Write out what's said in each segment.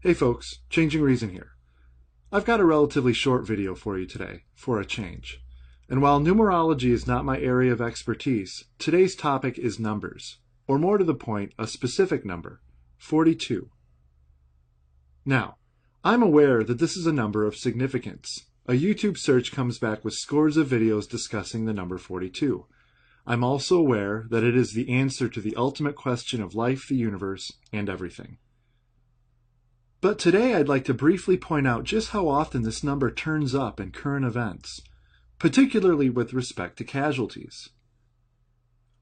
Hey folks, Changing Reason here. I've got a relatively short video for you today, for a change. And while numerology is not my area of expertise, today's topic is numbers, or more to the point, a specific number, 42. Now, I'm aware that this is a number of significance. A YouTube search comes back with scores of videos discussing the number 42. I'm also aware that it is the answer to the ultimate question of life, the universe, and everything. But today I'd like to briefly point out just how often this number turns up in current events, particularly with respect to casualties.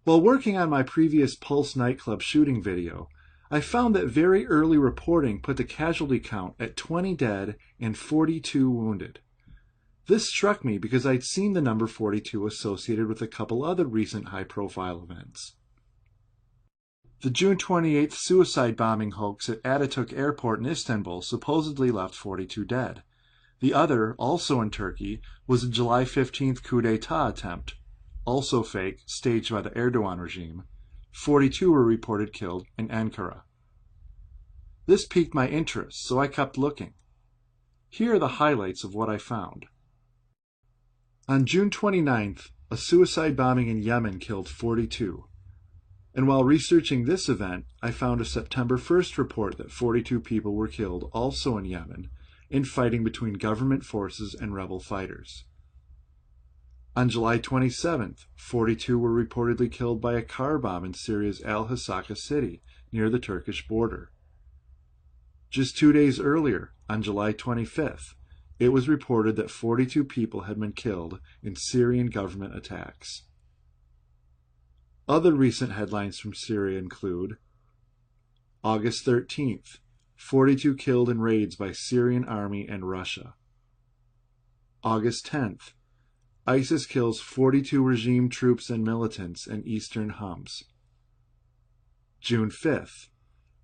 While working on my previous Pulse nightclub shooting video, I found that very early reporting put the casualty count at 20 dead and 42 wounded. This struck me because I'd seen the number 42 associated with a couple other recent high-profile events. The June 28th suicide bombing hoax at Ataturk Airport in Istanbul supposedly left 42 dead. The other, also in Turkey, was a July 15th coup d'etat attempt, also fake, staged by the Erdogan regime. 42 were reported killed in Ankara. This piqued my interest, so I kept looking. Here are the highlights of what I found. On June 29th, a suicide bombing in Yemen killed 42. And while researching this event, I found a September 1st report that 42 people were killed also in Yemen in fighting between government forces and rebel fighters. On July 27th, 42 were reportedly killed by a car bomb in Syria's Al-Hasaka city near the Turkish border. Just 2 days earlier, on July 25th, it was reported that 42 people had been killed in Syrian government attacks. Other recent headlines from Syria include August 13th, 42 killed in raids by Syrian army and Russia. August 10th, ISIS kills 42 regime troops and militants in eastern Homs. June 5th,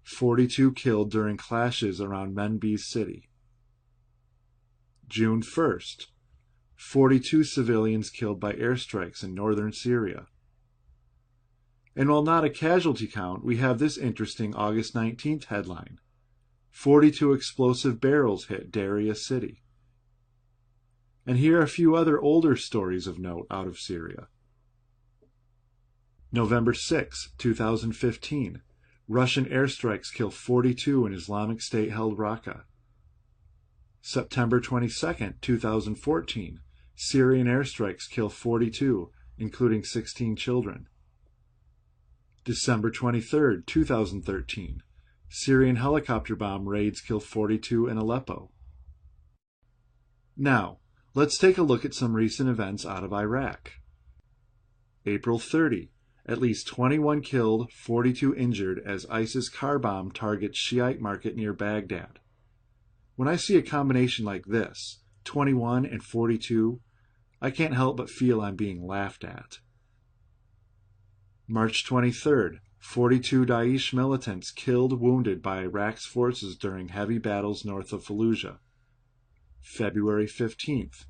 42 killed during clashes around Menbise city. June 1st, 42 civilians killed by airstrikes in northern Syria. And while not a casualty count, we have this interesting August 19th headline. 42 explosive barrels hit Daria city. And here are a few other older stories of note out of Syria. November 6, 2015. Russian airstrikes kill 42 in Islamic State-held Raqqa. September 22, 2014. Syrian airstrikes kill 42, including 16 children. December 23, 2013. Syrian helicopter bomb raids kill 42 in Aleppo. Now, let's take a look at some recent events out of Iraq. April 30. At least 21 killed, 42 injured as ISIS car bomb targets Shiite market near Baghdad. When I see a combination like this, 21 and 42, I can't help but feel I'm being laughed at. March 23rd, 42 Daesh militants killed, wounded by Iraq's forces during heavy battles north of Fallujah. February 15th,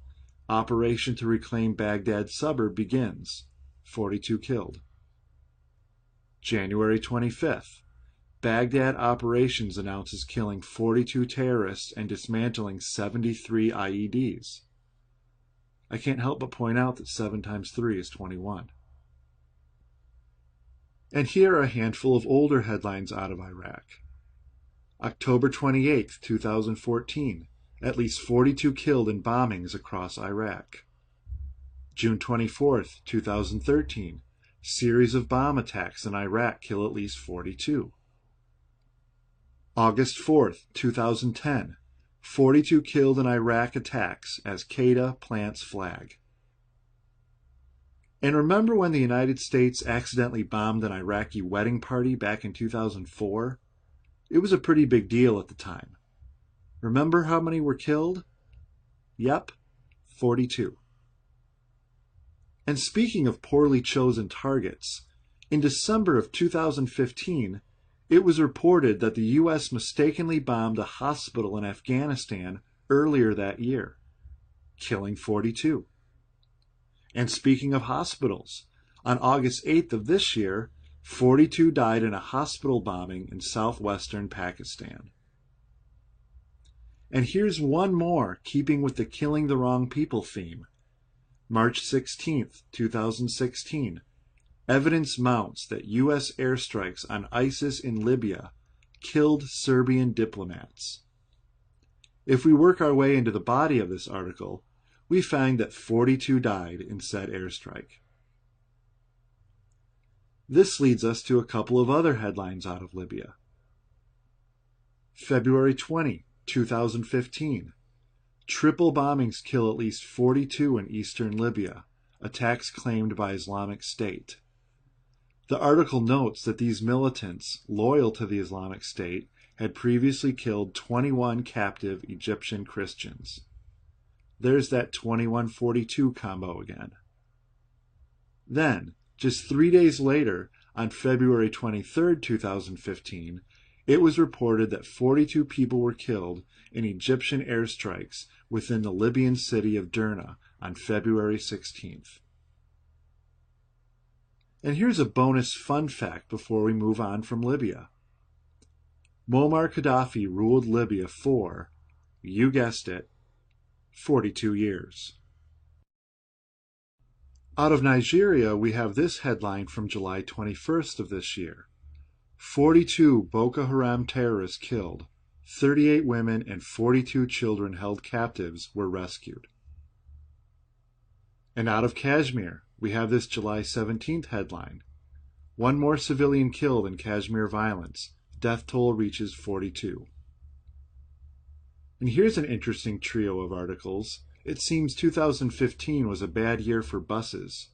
operation to reclaim Baghdad suburb begins, 42 killed. January 25th, Baghdad operations announces killing 42 terrorists and dismantling 73 IEDs. I can't help but point out that 7 times 3 is 21. And here are a handful of older headlines out of Iraq. October 28, 2014. At least 42 killed in bombings across Iraq. June 24, 2013. Series of bomb attacks in Iraq kill at least 42. August 4, 2010. 42 killed in Iraq attacks as Qaeda plants flag. And remember when the United States accidentally bombed an Iraqi wedding party back in 2004? It was a pretty big deal at the time. Remember how many were killed? Yep, 42. And speaking of poorly chosen targets, in December of 2015, it was reported that the U.S. mistakenly bombed a hospital in Afghanistan earlier that year, killing 42. And speaking of hospitals, on August 8th of this year, 42 died in a hospital bombing in southwestern Pakistan. And here's one more, keeping with the killing the wrong people theme. March 16th, 2016. Evidence mounts that U.S. airstrikes on ISIS in Libya killed Serbian diplomats. If we work our way into the body of this article, we find that 42 died in said airstrike. This leads us to a couple of other headlines out of Libya. February 20, 2015. Triple bombings kill at least 42 in eastern Libya, attacks claimed by Islamic State. The article notes that these militants, loyal to the Islamic State, had previously killed 21 captive Egyptian Christians. There's that 2142 combo again. Then, just 3 days later, on February 23, 2015, it was reported that 42 people were killed in Egyptian airstrikes within the Libyan city of Derna on February 16th. And here's a bonus fun fact before we move on from Libya. Muammar Gaddafi ruled Libya for, you guessed it, 42 years. Out of Nigeria, we have this headline from July 21st of this year. 42 Boko Haram terrorists killed, 38 women and 42 children held captives were rescued. And out of Kashmir, we have this July 17th headline. One more civilian killed in Kashmir violence. Death toll reaches 42. And here's an interesting trio of articles. It seems 2015 was a bad year for buses.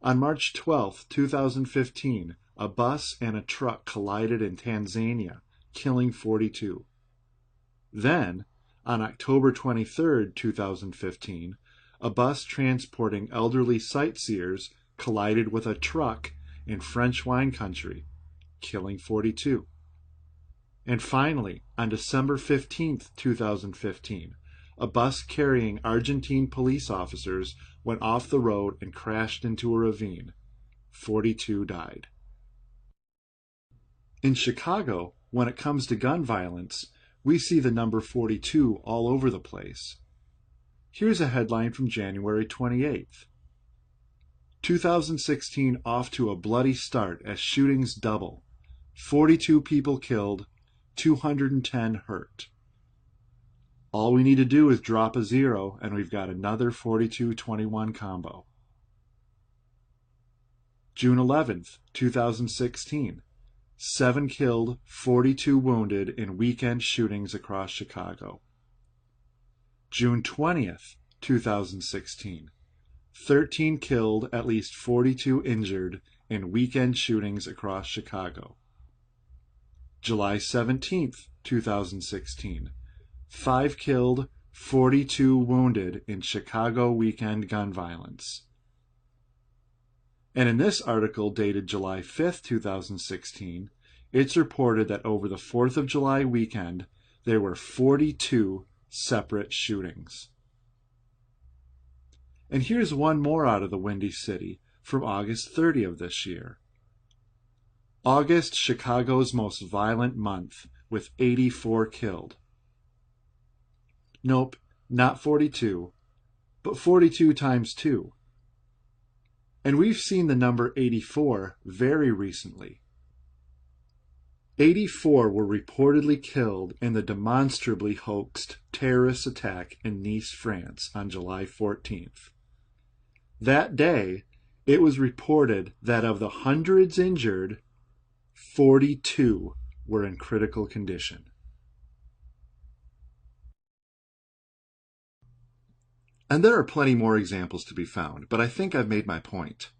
On March 12, 2015, a bus and a truck collided in Tanzania, killing 42. Then, on October 23, 2015, a bus transporting elderly sightseers collided with a truck in French wine country, killing 42. And finally, on December 15, 2015, a bus carrying Argentine police officers went off the road and crashed into a ravine. 42 died. In Chicago, when it comes to gun violence, we see the number 42 all over the place. Here's a headline from January 28th. 2016 off to a bloody start as shootings double. 42 people killed, 210 hurt. All we need to do is drop a zero and we've got another 42-21 combo. June 11th, 2016. 7 killed, 42 wounded in weekend shootings across Chicago. June 20th, 2016. 13 killed, at least 42 injured in weekend shootings across Chicago. July 17th, 2016. 5 killed, 42 wounded in Chicago weekend gun violence. And in this article dated July 5th, 2016, it's reported that over the 4th of July weekend, there were 42 separate shootings. And here's one more out of the Windy City from August 30 of this year. August, Chicago's most violent month, with 84 killed. Nope, not 42, but 42 times 2. And we've seen the number 84 very recently. 84 were reportedly killed in the demonstrably hoaxed terrorist attack in Nice, France on July 14th. That day, it was reported that of the hundreds injured, 42 were in critical condition. And there are plenty more examples to be found, but I think I've made my point.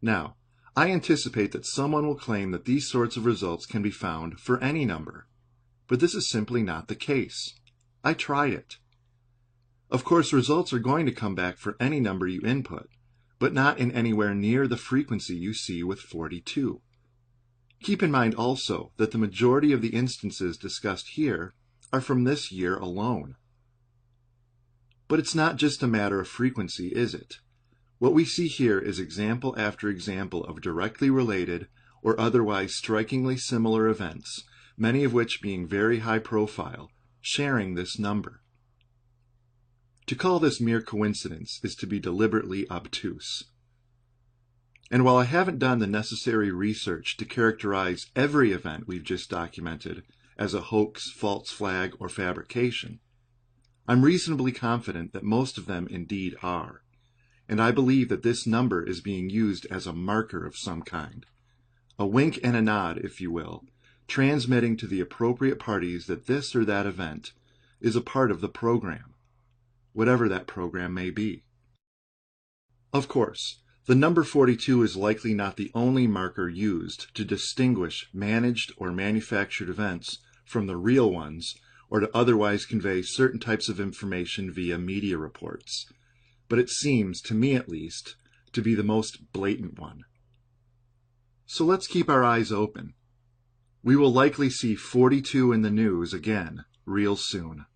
Now, I anticipate that someone will claim that these sorts of results can be found for any number, but this is simply not the case. I tried it. Of course, results are going to come back for any number you input, but not in anywhere near the frequency you see with 42. Keep in mind also that the majority of the instances discussed here are from this year alone. But it's not just a matter of frequency, is it? What we see here is example after example of directly related or otherwise strikingly similar events, many of which being very high profile, sharing this number. To call this mere coincidence is to be deliberately obtuse. And while I haven't done the necessary research to characterize every event we've just documented as a hoax, false flag, or fabrication, I'm reasonably confident that most of them indeed are, and I believe that this number is being used as a marker of some kind, a wink and a nod, if you will, transmitting to the appropriate parties that this or that event is a part of the program, whatever that program may be. Of course, the number 42 is likely not the only marker used to distinguish managed or manufactured events from the real ones, or to otherwise convey certain types of information via media reports, but it seems, to me at least, to be the most blatant one. So let's keep our eyes open. We will likely see 42 in the news again real soon.